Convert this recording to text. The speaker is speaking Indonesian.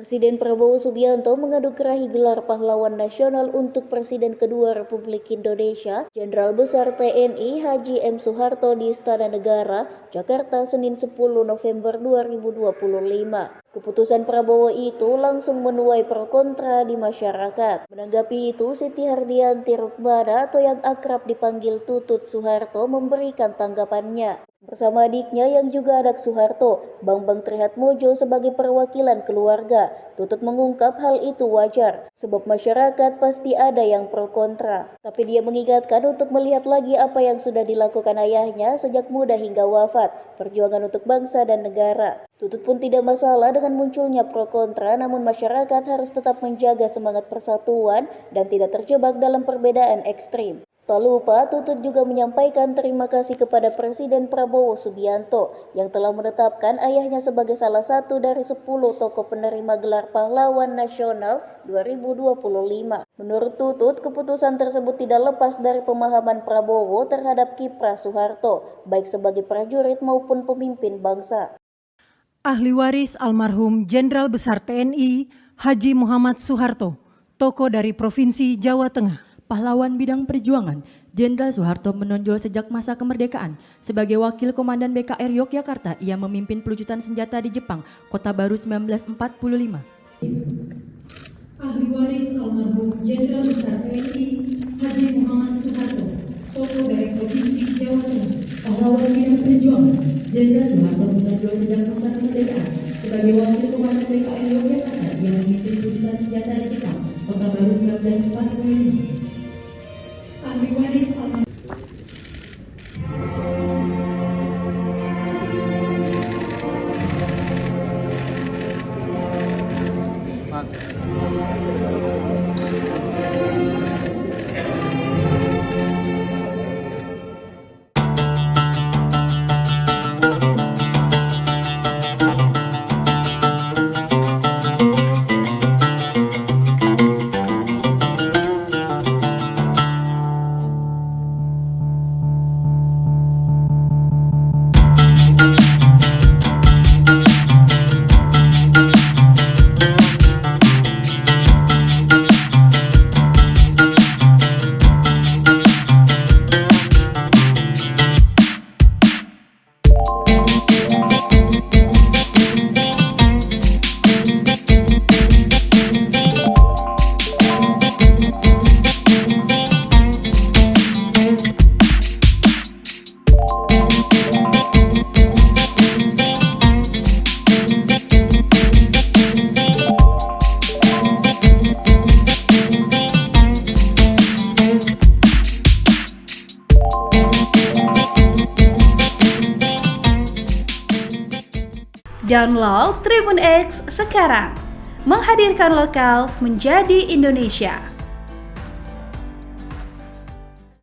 Presiden Prabowo Subianto mengadu kerahi gelar pahlawan nasional untuk Presiden kedua Republik Indonesia, Jenderal Besar TNI Haji M. Soeharto di Istana Negara, Jakarta, Senin 10 November 2025. Keputusan Prabowo itu langsung menuai pro kontra di masyarakat. Menanggapi itu, Siti Hardianti Rukmana atau yang akrab dipanggil Tutut Soeharto memberikan tanggapannya. Bersama adiknya yang juga anak Soeharto, Bambang Trihatmojo sebagai perwakilan keluarga, Tutut mengungkap hal itu wajar, sebab masyarakat pasti ada yang pro kontra. Tapi dia mengingatkan untuk melihat lagi apa yang sudah dilakukan ayahnya sejak muda hingga wafat, perjuangan untuk bangsa dan negara. Tutut pun tidak masalah dengan munculnya pro kontra, namun masyarakat harus tetap menjaga semangat persatuan dan tidak terjebak dalam perbedaan ekstrim. Tak lupa, Tutut juga menyampaikan terima kasih kepada Presiden Prabowo Subianto yang telah menetapkan ayahnya sebagai salah satu dari 10 tokoh penerima gelar pahlawan nasional 2025. Menurut Tutut, keputusan tersebut tidak lepas dari pemahaman Prabowo terhadap kiprah Soeharto, baik sebagai prajurit maupun pemimpin bangsa. Ahli waris almarhum Jenderal Besar TNI Haji Muhammad Soeharto, tokoh dari Provinsi Jawa Tengah. Pahlawan bidang perjuangan, Jenderal Soeharto menonjol sejak masa kemerdekaan. Sebagai wakil komandan BKR Yogyakarta, ia memimpin pelucutan senjata di Jepang, Kota Baru 1945. Ahli waris almarhum Jenderal Besar TNI Haji Muhammad Soeharto, tokoh dari Provinsi Jawa Tengah. Pahlawan bidang perjuangan, Jenderal Soeharto menonjol sejak masa kemerdekaan. Sebagai wakil komandan BKR Yogyakarta, ia memimpin pelucutan senjata di Jepang, Kota Baru 1945. Ahli waris almarhum Download Tribun X sekarang, menghadirkan lokal menjadi Indonesia.